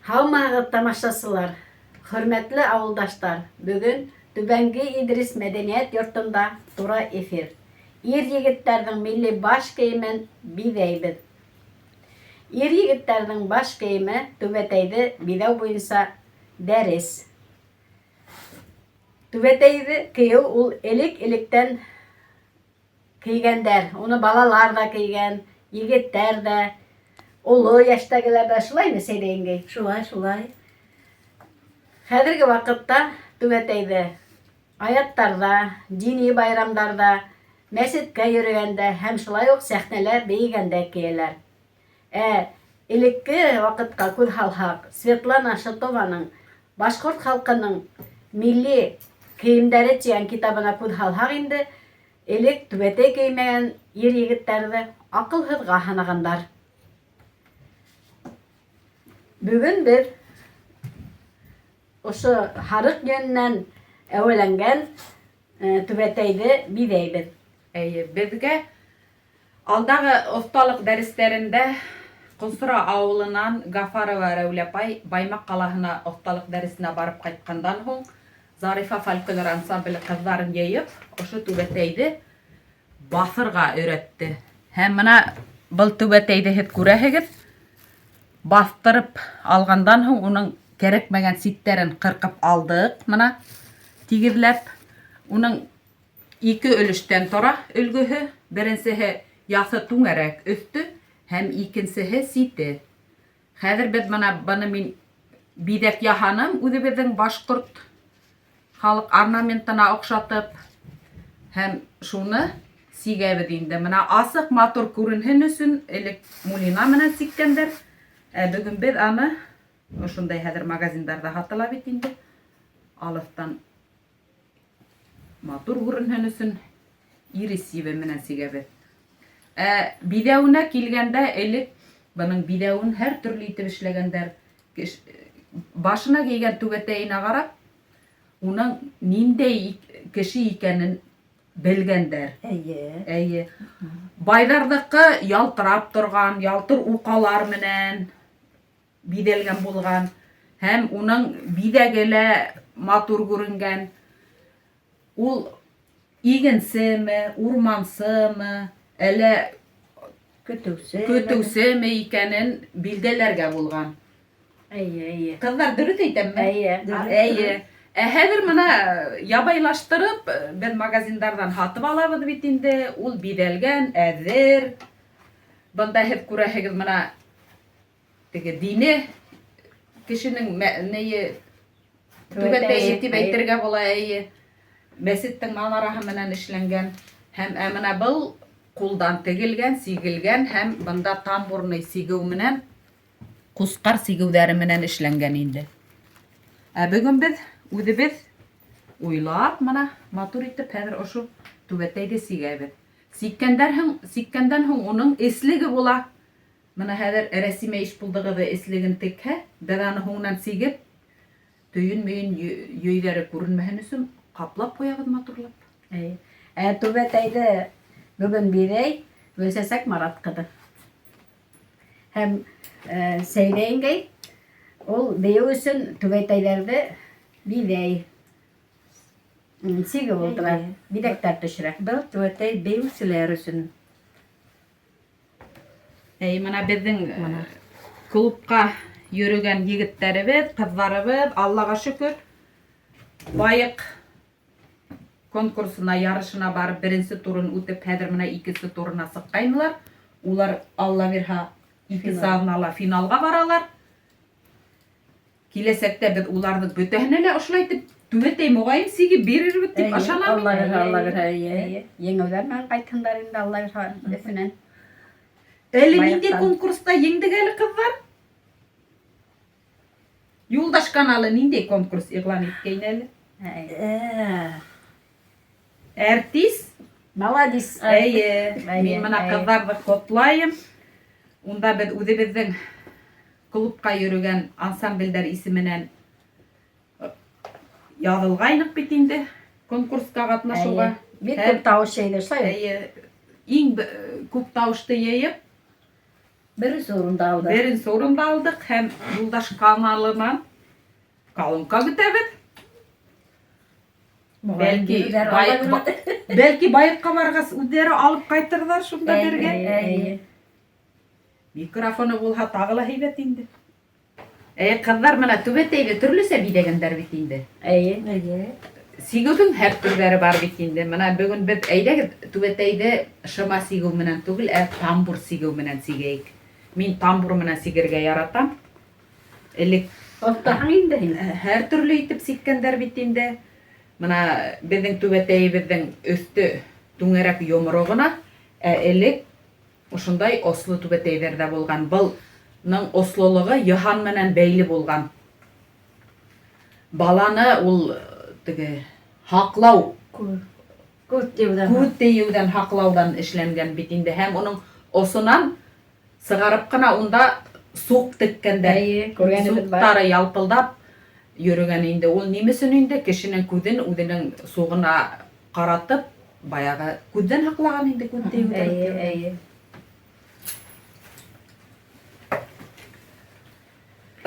Hammağıt tamaşasılar, hürmetli avuldaşlar, bugün Dübengi İdris Medeniyet Yurtunda Dura efir. Er yigitlerдің milli baş kiymen bideydi. Er yigitlerдің baş kiyimi tübeteydi bidev boyunsa deriz. Tübeteydi kiyu ul ilikten kiygenler, onu balalar da kiygen, yigitler de, ulu yaştakiler de şulay mı seydeyinge? Şulay. Häzirgi wagtda tübeteydi ayatlarda, dini bayramlarda, mescitke yürügende hem şulay ok sahneler beygende kiyeler. İlikki wagtga köz halhak Svetlana Shatovanың Bashkurt halkının milli kiyimleri diyen kitabına köz halhak indi. İlik tübete giymegen er yigitlerdi akılhız gahanagandar. Bugün bir oşu harık yönünden evlengen tübeteydi bideydi. Bizge alдағы ustalık derslerinde Konsura avulundan Gafarova Revlepay Baymak қаласына ustalık dersine barıp kaytkandan hoň Zarifa Folklor ansambli kızların yeyip oşu tübeteydi basırga öğretti. Hem mına bıl tübeteydi het kurehegiz bastırıp algandan hoň onun gerekmegen sitlerin kırkıp aldık mına tigirlep onun iki ölüşten tora ülgühü birincisi yası tuňerek üstü hem ikincisi siti. Häzir biz bana min bidek yahanım uzi bizden Başkurt halık ornamentına okşatıp hem şunu sigäbid indi. Mına asık matur görünhen üçün elik mulina mena sikkender. Bugün biz anı şunday häzir magazinlarda hatırlap indi. Alıftan matur görünhen üçün iri sibe mena sigäbid. Bidewine kilgende elik bunun bidewin her türlü itip işlegender. Başına giygen tübeteyine garap onun nindey kişi ikenin belgender. Baydardıkı yaltırap turgan, yaltır ukalar menen bidelgen bulgan. Hem onun bidegele matur görüngen. Ul igense mi, urmansı mı, ele kötüse mi ikenin bildelerge bulgan. Kızlar dürüt eytem mi? Häzir mına yabaylaştırıp biz magazinlardan hatıp alabız bitinde ul bidelgen, äzir. Bunda hep kurehegiz mına dini kişinin neyi tübete etip eytirge bola mesittin manaraha menen işlengen hem emine bıl kuldan tegilgen, sigilgen hem bunda tamburny sigiw menen kuskar sigewleri menen işlengen indi. Bugün biz biz uylap mana matur itip häzir oşu tübeteydi sigäbid. Sikkenden hoň onun esligi bola. Mana häzir resime iş buldygy we esligin tekhe berany hoňdan sigip tüýün meýin ýöýleri görünmehen üçün kaplap koýabyd maturlap. Tübeteydi bugün birey Vösesek Maratkydy. Hem seýleýinge ol beýi üçün tübeteylerdi bidey sigi boldular, bidekler düşüre. Bu tübetey beýüçiler üçün. Mana bizden klubka yürügen yigitlerimiz, kızlarımız Allah'a şükür bayık konkursuna, yarışına barıp birinci turun ötüp häzir mına ikisi turuna sıkkaýmylar. Ular Allah berha iki sağınala finalga baralar. Kilesekte biz ulardy bötehnele oşulaytyp tübetey mogaýyn sigi berirбит dip aşanam. Allah berha. Yeňewler men gaýtandar indi Allah berha ösünen. Eli ninde konkursta yeňdigeli kızlar? Yoldaş kanalı ninde konkurs iglan etkeýneli? Artist. Maladis. Men mana kızlardy kotlaýym. Unda biz özübizden klubka yürügen ansamblder isiminen yazılgaýnyk bitinde konkurska gatnaşuga. Bir köp taýyş şeýler şaý. Iň köp taýyşdy ýeýip Birinci orunda aldı. Birinci orunda aldık. Hem Yoldaş kanalından kalınka gütebet. Belki belki bayıkka bargas udere alıp kaytırlar şunda derge. Mikrofonu bulha tağıla heybet indi. Kızlar mana tübeteyde türlüse bidegenler bit indi. Sigudun her türleri var bit indi. Mana bugün biz eyde tübeteyde şıma sigu menen tugul tambur sigu menen sigeyik. Min tambur menen sigirge yaratam. Elik Ofta indi. her türlü itip sikkender bit indi. Mana bizden tübetey bizden üstü tungerak yomroguna elik ошондай осло түбетейлерде болган. Булның ослолугу Йохан менен бейли болган. Баланы ул тиги хаклау, Kut diyorlar. күт деюден хаклаудан ишленген бит инде. Һәм уның осунан сыгарып кына унда сук теккәндә. Күргәнебез бар. Суктары ялпылдап йөргән инде. Ул нимесен инде кешенең күзен үзенең сугына каратып, баягы күздән хаклаган инде күт деюден.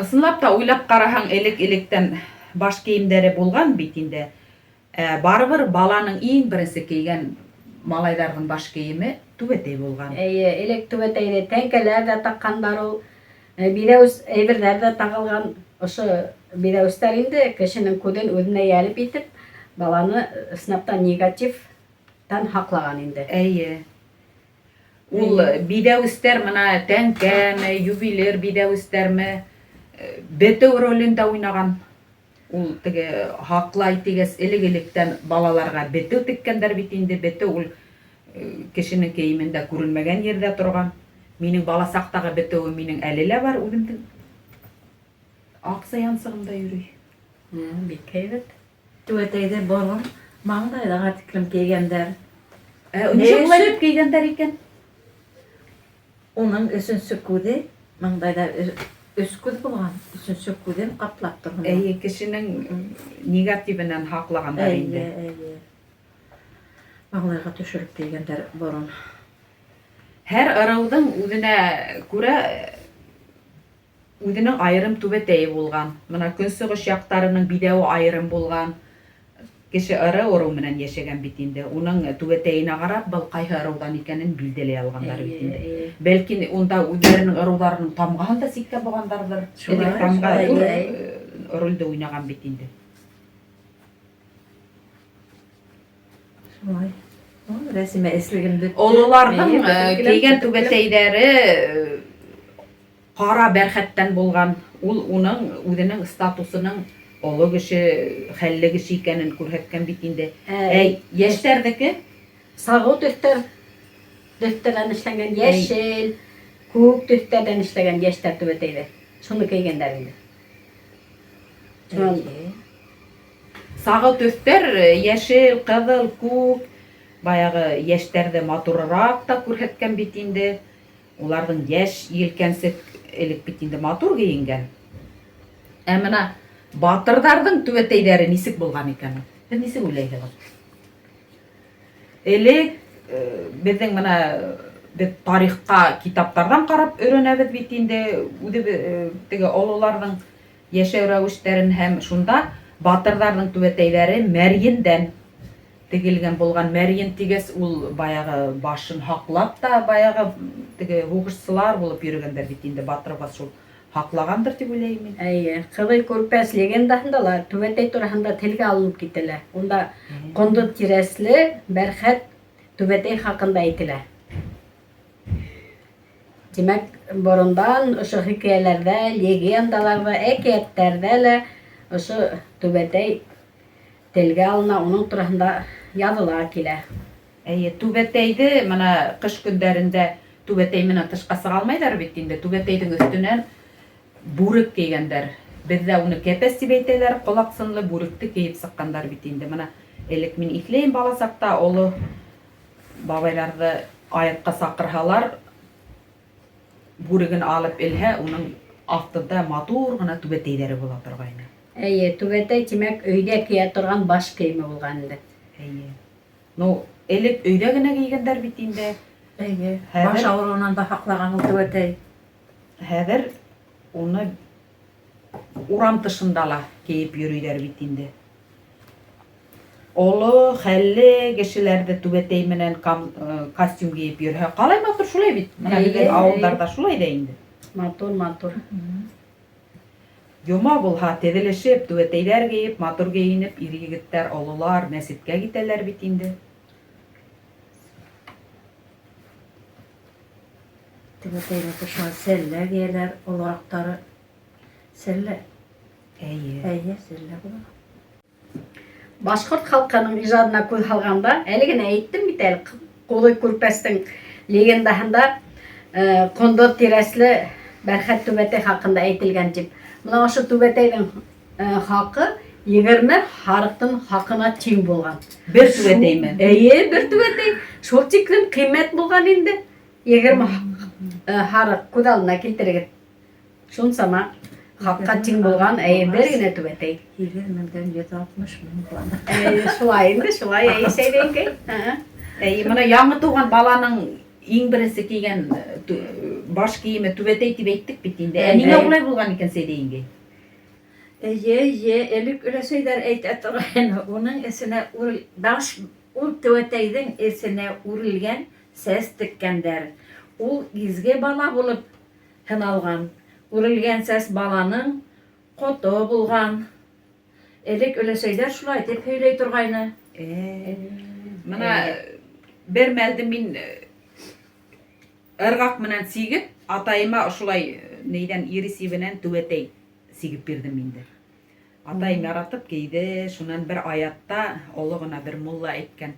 Ысынлап та уйлап караһаң, элек-электен баш кийимдәре булган бит инде. Барыбыр баланың иң беренче кийгән малайларның баш кийиме түбәтәй булган. Элек түбәтәйдә тәңкәләр дә таккандар ул. Бирәүс әйберләр дә тагылган. Ошо бирәүстәр инде кешенең күҙен үҙенә йәлеп итеп, баланы сынаптан негативтан һаклаган инде. Ул бидәүстәр мына тәңкәме, юбилер бидәүстәрме бетеү ролендә уйнаган. Ул теге хаклай тигәс элек-электән балаларга бетеү теккәндәр бит инде. Бетеү ул кешенең киемендә күренмәгән ердә торган. Минең бала сактагы бетеү минең әле лә бар, үземнең акса янсыгымда йөрөй. Бик һәйбәт. Түбәтәйдә борын маңдайга тиклем кигәндәр. Ничек булай дип кигәндәр икән? Уның өченче күзе маңдайда өч күз булган. Өченче күзен каплап торган. Кешенең негативеннән хаклагандар инде. Маңдайга төшереп кигәндәр борын. Һәр ырыуның үзенә күрә үзенең айрым түбәтәе булган. Мына көнсыгыш яктарының бидәү айрым булган. Кеше ыры уру менән яшәгән бит инде. Уның түбәтәенә карап, был кайһы ырыудан икәнен билдәләй алгандар бит инде. Бәлки унда үзләренең ырыуларының тамгаһын да сиккән булгандардыр. Элек тамга ролде уйнаган бит инде. Шулай. Рәсеме эслегенде. Олыларның кигән түбәтәйләре кара бәрхәттән булган. Ул уның үзенең статусының олы кеше, хәлле кеше икәнен күрһәткән бит инде. Яшьтәрдәке Сагы төстәрдән эшләнгән яшел, күк төстәрдән эшләгән яшьтәр түбәтәйдә. Шуны кигәндәр инде. Сагы төстәр яшел, кызыл, күк, баягы яшьтәрдә матуррак та күрһәткән бит инде. Уларның яшь елкәнсек элек бит инде матур киенгән. Менә батырдардың түбәтәйләре нисек булган икән? Сез нисек уйлыйсыз? Элек безнең менә тарихка китаптардан карап өйрәнәбез бит инде. Үзе теге олыларның яшәү рәвешләрен һәм шунда батырдардың түбәтәйләре мәрйендән тегелгән булган. Мәрйен тигәс ул баягы башын хаклап та баягы теге хугышсылар булып йөргәндәр бит инде. Батырга шул хаклагандыр дип уйлыйм мин. Кызыл күрпәс легендаһында түбәтәй тураһында телгә алынып кителә. Унда кондыт тирәсле бәрхәт түбәтәй хакында әйтелә. Димәк, борындан ошо хикәяләрдә, легендаларда, әкияттәрдә лә ошо түбәтәй телгә алына, уның тураһында языла килә. Түбәтәйде менә кыш көндәрендә түбәтәй менән тышка сыга алмайдар бит инде. Түбәтәйдең өстенән бүрек кигәндәр. Бездә уны кәпәс дип әйтәләр, колак сынлы бүректе киеп сыккандар бит инде. Менә элек мин икләйм бала сакта олы бабайларны аятка сакырһалар, бүреген алып элһә, уның астында матур гына түбәтәйләре була торгайны. Түбәтәй тимәк өйдә кия торган баш киеме булган инде. Ну, элек өйдә генә кигәндәр бит инде. Баш авыруынан да хаклаган ул түбәтәй. Хәҙер уны урам тышында ла кейеп йөрөйҙәр бит инде. Оло, хәлле кешеләрҙе түбәтәй менән костюм кейеп йөрһә, ҡалай матур, шулай бит. Менә беҙҙең ауылдарҙа шулай ҙа инде. Матур. Йома булһа, теҙелешеп, түбәтәйҙәр кейеп, матур кейенеп, ир-егеттәр, ололар мәсеткә китәләр бит инде. Түбәтәйҙә кышма сәллә кейәләр, олораҡтары. Сәллә. Әйе. Сәллә була. Башҡорт халҡының ижадына күҙ һалғанда, әле генә әйттем бит әле, Ҡулый Күрпәстең легендаһында ҡондоҙ тирәсле Бәрхәт түбәтәй хаҡында әйтелгән тип. Мына ошо түбәтәйҙең хаҡы 20 һарыҡтың хаҡына тиң булған. Бер түбәтәйме? Эйе, бер түбәтәй. Шул тиклем ҡиммәт булған инде. 20 һарыҡ күҙ алдына килтерегеҙ. Шунсама хаҡҡа тиң булған, бер генә түбәтәй. 20,000-160,000 була. Шулай инде, шулай сәйҙәйенгәй. Мына яңы тыуған баланың иң беренсе кейгән баш кейеме түбәтәй тип әйттек бит инде. Ниңә улай булған икән сәйҙәйенгәй? Элек өләсәйҙәр әйтә торғайны, уның эсенә ул түбәтәйҙең эсенә үрелгән сәс теккәндәр. Ул изге бала булып һыналған. Үрелгән сәс баланың ҡото булған. Элек өләсәйҙәр шулай дип һөйләй торғайны. Мына бер мәлде мин ырғаҡ менән сигеп, атайыма ошолай нейҙән ирисибенән түбәтәй сигеп бирҙем инде. Атайым яратып кейҙе, шунан бер аятта оло ғына бер мулла әйткән.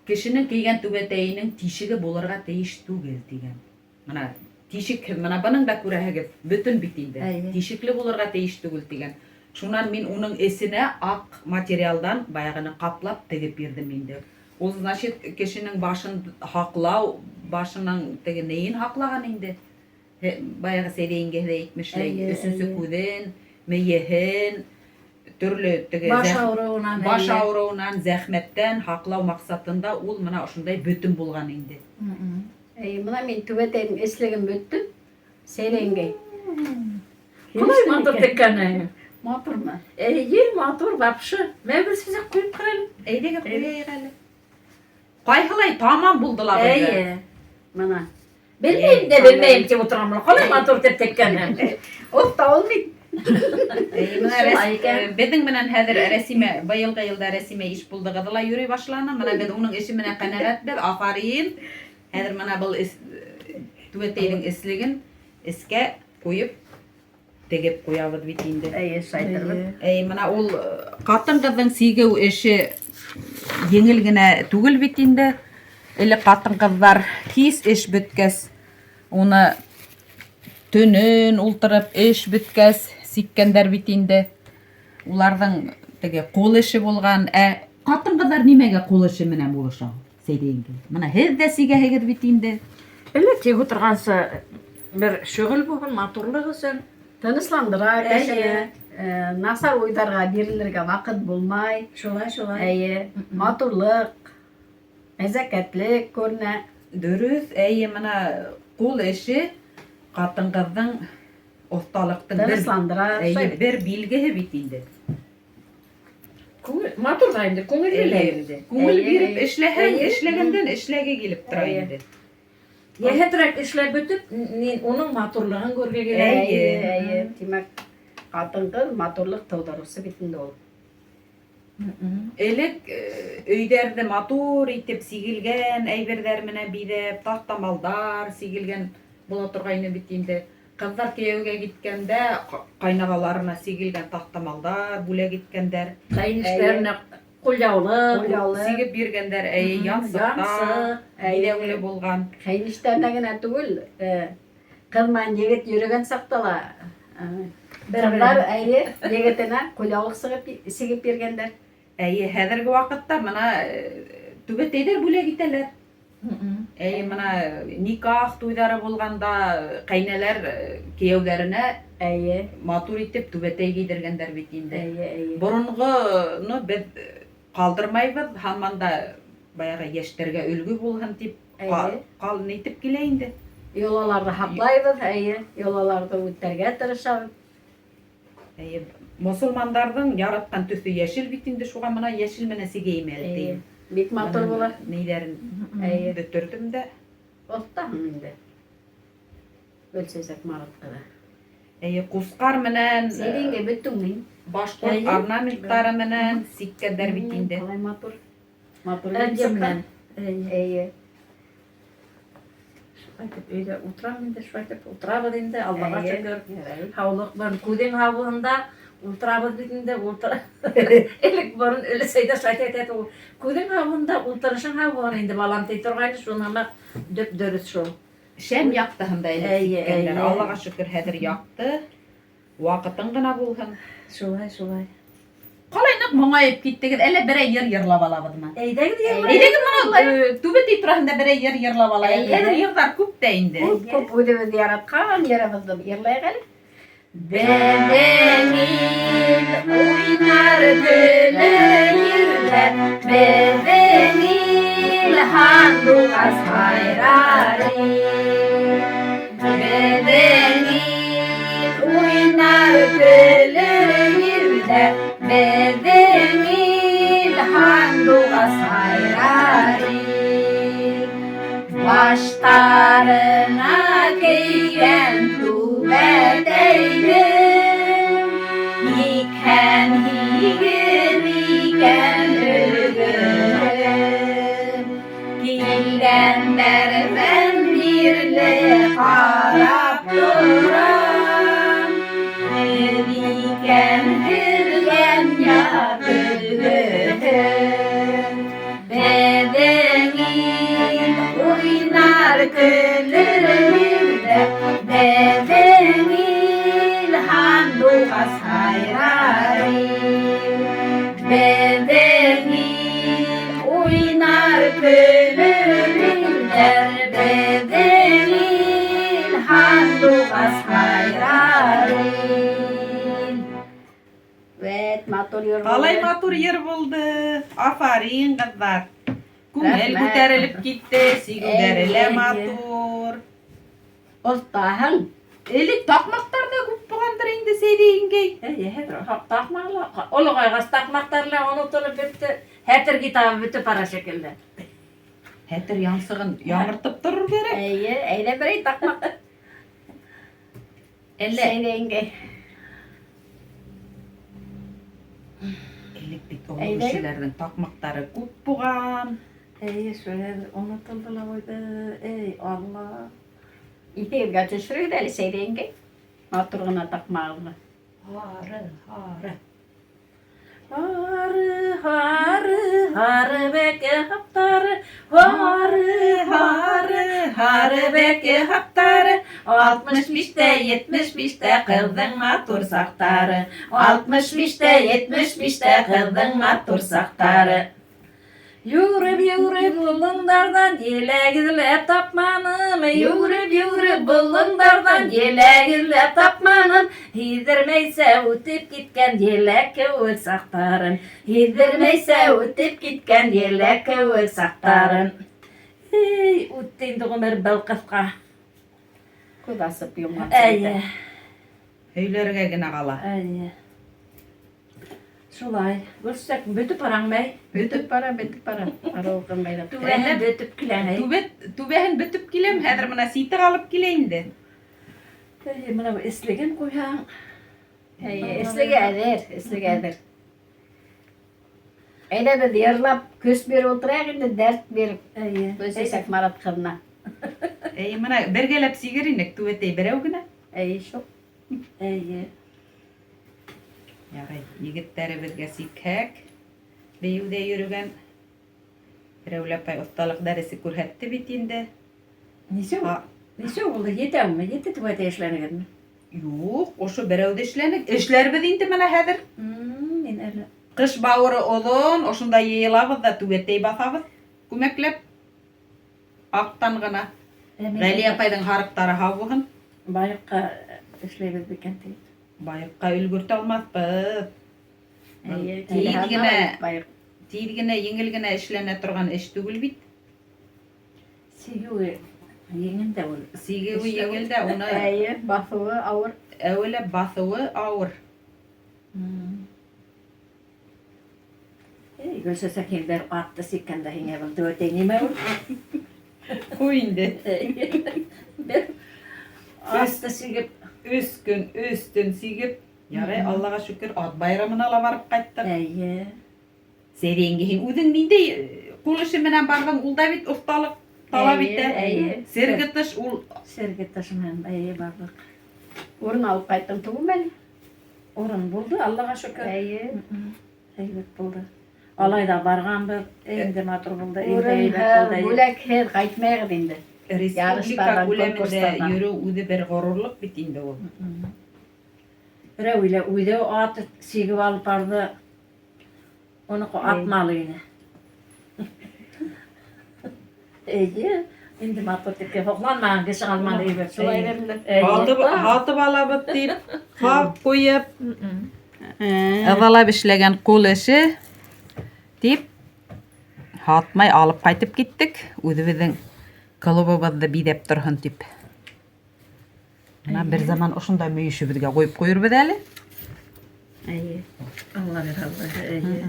Кешенең кейгән түбәтәйенең тишеге булырға тейеш түгел тигән. Мына тишек, мына бының да күрәһегеҙ, бөтөн бит инде. Тишекле булырға тейеш түгел тигән. Шунан мин уның эсенә аҡ материалдан баяғыны ҡаплап тегеп бирҙем инде. Ул, значит, кешенең башын һаҡлау, башының теге нейен һаҡлаған инде. Баяғы сәйҙәйенгә һеҙ әйтмешләй, өсөнсө күҙен, мейеһен, төрлө теге баш ауырыуынан, зәхмәттән һаҡлау маҡсатында ул мына ошондай бөтөн булған инде. Мына мин түбәтәйҙең эслеген бөттөм, сәйҙәйенгәй. Ҡалай матур теккәне. Матурмы? Матур, вообще. Мә бер сүзәк ҡуйып ҡарайым. Әйҙәгеҙ ҡуйайыҡ әле. Ҡайһылай тамам булдылар беҙгә. Мына. Белмәйем тип ултырамын. Ҡалай матур тип теккәне. Офта ул бит. Беҙҙең менән хәҙер Рәсимә, быйылғы йылда Рәсимә иш булдығыҙы ла йөрөй башланы. Мына беҙ уның эше менән ҡәнәғәтбеҙ. Афарин. Хәҙер мына был түбәтәйҙең эслеген эскә ҡуйып тегеп ҡуябыҙ бит инде. Мына ул ҡатын-ҡыҙҙың сигеү эше еңел генә түгел бит инде. Элек ҡатын-ҡыҙҙар һис эш бөткәс, уны төнөн ултырып эш бөткәс сиккәндәр бит инде. Уларҙың теге ҡул эше булған. Ҡатын-ҡыҙҙар нимәгә ҡул эше менән булыша? Сәйҙәйенгә. Мына һеҙ дә сигәһегеҙ бит инде. Тик ултырғансы бер шөғөл булһын, матурлыҡ өсөн. Тынысландыра кешене. Насар уйҙарға бирелергә ваҡыт булмай. Шулай. Матурлыҡ, нәзәкәтлек күренә. Дөрөҫ, мына ҡул эше ҡатын-ҡыҙҙың оҫталыҡтың бер билгеһе бит инде. Матур ҙа инде, Күңел биреп эшләһәң, эшләгәндән эшләге килеп тора инде. Йәһәтерәк эшләп бөтөп, уның матурлығын күргә килә. Тимәк, ҡатын-ҡыҙ матурлыҡ тыуҙырыусы бит инде ул. Элек өйҙәрҙе матур итеп сигелгән әйберҙәр менән биҙәп, таҡтамалдар сигелгән була торғайны бит инде. Ҡыҙҙар кейәүгә киткәндә ҡайнағаларына сигелгән таҡтамалдар бүләк иткәндәр. Ҡәйнештәренә ҡулъяулыҡ сигеп биргәндәр, янсыҡта биҙәүле булған. Ҡәйнештәренә генә түгел, ҡыҙ менән егет йөрөгән саҡта ла ҡыҙҙар егетенә ҡулъяулыҡ сигеп биргәндәр. Хәҙерге ваҡытта мына түбәтәйҙәр бүләк итәләр. Мына никах туйҙары булғанда ҡәйнәләр кейәүҙәренә матур итеп түбәтәй кейҙергәндәр бит инде. Боронғоно беҙ ҡалдырмайбыҙ, һаман да баяғы йәштәргә өлгө булһын тип ҡалын итеп килә инде. Yolalarda haklayбыз, yolalarda үтәргә тырышабыз. Musulmanlardan yaratkan tüsü yeşil bitinde şuğa mına yeşil menesi giymeli. Бик матур була. Neylerin götürdüm de. Оттан инде. Өлсәсәк мараткада. Kuskar menen, Сәйдәнгә бөттең мин. başkort ornamentları menen sikkeler bitinde. Калай матур. Матур Әдемнән. Әйе. Şöyle öyle oturam indi, şöyle oturabız indi. Allah'a Әйе. şükür. Ярай. Havlıkların kudin havlığında ultrabız bitinde ultra elik barın öyle sayda şahit o kudin havlığında ultrasın havlığına indi balam tetorgaydı şunu ama döp dörüs şu. Şem yaktı hında Әйе, sikkeler. әйе. Allah'a şükür hedir yaktı. Vakıtın gına bulhun. Şulay şulay. Qalaynak muңayıp gittigid, ele bere yer yerlap alabıdma. Eydegi diye Eydegi mana tübet itrahında bere yer yerlap alayım. Әйе. Hedir yerler küp de indi. Күп үҙебеҙ яратҡан йырыбыҙҙы йырлайыҡ әле. Bedenil oynar gülür yürler, bedenil handuğaz hayrari. Bedenil oynar gülür yürler, bedenil handuğaz hayrari. Başlarına giygen tübeteydim, iken higir iken ölgün. Gilgenlerden birle karap duran, iken hirgen yakılgın. Bedenin oynar gülür birde, bedenin handuğaz hayrari. Bedenin oynar gülür birde, bedenin handuğaz hayrari. Evet, матур йыр Qalay булды. matur yer buldu. Afarin kızlar. Күңел Рәхмәт. күтәрелеп китте, сигүләре Әйе. матур. Оттаһың. Элек такмактар да күп булгандыр инде сейдегенгей. Takmakla, olugaygas takmaklarla unutulup bitti. Hetir kitabı bitti para şekilde. Хәтер яңсыгын яңыртып торыр керек. Әйе, әйдә берәй таҡмаҡ. Әллә Сәйдәнгә. элек бит Әйдә. олы кешеләрнең такмактары күп булган. Ey şöyle unutuldular oydu. Ey Allah. Итегә төшөрөк әле сәйдәнгә. Матур гына таҡмағыҙға. Harı, harı. Harı, harı, harı beke haptarı. Harı, harı, harı beke haptarı. 65'te 75'te kıldın matur saktarı. 65'te 75'te kıldın matur saktarı. Yürüp yürüp bulundardan yelagizle tapmanım. Yürüp yürüp bulundardan yelagizle tapmanım. Hizdirmeyse ötüp gitken yelek kövül saktarın. Hizdirmeyse ötüp gitken yelek kövül saktarın. Ey, öttüğünde bir balkafka. Күҙ асып йомған. Әйе, Höйләргә генә кала. әйе. Шулай, көрсәк бөтүп бараңмай. Бөтөп бара, бөтөп бара. Арауҡын байлап. Түбәне бөтүп киләңәй. Түбәһен бөтөп киләм, хәзер менә ситер алып килә инде. Әйе, менә бу эслеген куйһаң. Әйе, эслегә әҙер, эслегә әҙер. Әйдә беҙ йырлап көс биреп ултырайыҡ инде, дәрт биреп. Әйе. Өлсәсәк Марат ҡыҙына. Әй, менә бергәләп сигер инек, түбәтәй берәү генә. Әйе, шул. Әйе. Ярай, егеттәребеҙгә сикһәк, бейеүҙә йөрөгән берәүләпәй оҫталыҡ дәресе күрһәтте бит инде. Нисә булды? Етәме? Ете түбәтә эшләнегеҙме? Юҡ, ошо берәүҙе эшләнек. Эшләрбеҙ инде менә хәҙер. Мин әле. Ҡыш бауыры оҙон, ошонда йыйылабыҙ да түбәтәй баҫабыҙ. Күмәкләп. Аҡтан ғына. Ғәли апайҙың һарыҡтары һау булһын. Байыҡҡа эшләйбеҙ бикән ти. Байыҡҡа өлгөртә алмаҫбыҙ. Әйе, Тиҙ генә, байыҡ. тиҙ генә, еңел генә эшләнә торған эш түгел бит. Сигеүе Еңін де ул. Сигеуі еңелді, оны Әйе, баҫыуы ауыр. әуелі баҫыуы ауыр. Гөлсө сәкен бер атты сиккәндә һиңә был төбәтә нимә ул? Қой инде. Бер атты сигеп. Үс күн, үстін сигіп, ярай, Аллаға шүкір, ат байрамына ла барып қайттық. Әйе. Серенгейін үдің ниндей қол іші менен бардың, ул да бит ұсталық талап итә. Әйе. Сергітіш ул Серге ташымен әйе бардык. Урын алып ҡайттың түгелме әле? Урын булды, Аллаға шөкөр. Әйе. Әйбәт булды. Алайда барганбыз, инде матур булды, инде Урын әйбәт булды. бүләкһеҙ ҡайтмайығыҙ инде. республика Ярыштардан, күләмендә конкурстардан. йөрөү үҙе бер ғорурлыҡ бит инде ул. Берәү илә үҙе ат сигеп алып барды. Уныҡы атмалы ине. Әйе, инде матур тип һоҡланмаған кеше алманы әйбәт. Шулай берле. Һатып алабыҙ тип, ҡап ҡуйып, ыҙалап эшләгән ҡул эше тип, һатмай алып ҡайтып киттек, үҙебеҙҙең клубыбыҙҙы биҙәп торһон тип. Бер заман ошондай мөйөшөбөҙгә ҡуйып ҡуйырбыҙ әле. Әйе. Алла разы. Әйе.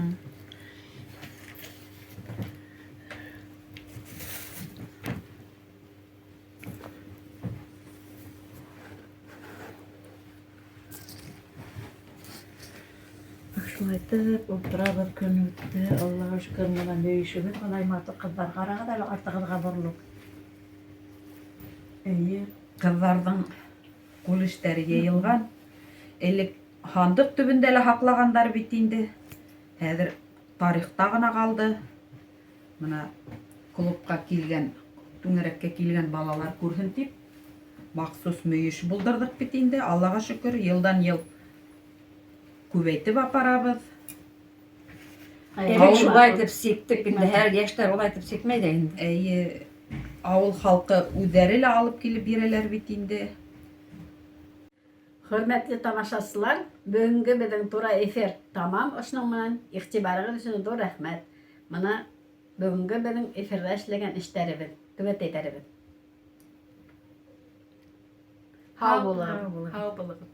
Шулай итеп, ултырабыҙ, көн үтте. Аллаға шөкөр, мына мөйөшөбөҙ былай матур ҡыҙҙар. Ҡарағыҙ әле артығыҙға боролоп. Эйе, ҡыҙҙарҙың ҡул эштәре йыйылған. Элек һандыҡ төбөндә лә һаҡлағандар бит инде. Хәҙер тарихта ғына ҡалды. Бына клубҡа килгән, түңәрәккә килгән балалар күрһен тип, махсус мөйөш булдырҙыҡ бит инде. Аллаға шөкөр, йылдан йыл күбәйтеп апарабыҙ. Элек шулай итеп сиктек, инде һәр йәштәр улай итеп сикмәй ҙә инде. Әйе, ауыл халҡы үҙҙәре лә алып килеп бирәләр бит инде. Хөрмәтле тамашасылар, бөгөнгө беҙҙең тура эфир тамам. Ошоноң менән иғтибарығыҙ өсөн ҙур рәхмәт. Мына бөгөнгө беҙҙең эфирҙә эшләгән эштәребеҙ, түбәтәйҙәребеҙ. Һау булығыҙ. Һау булығыҙ.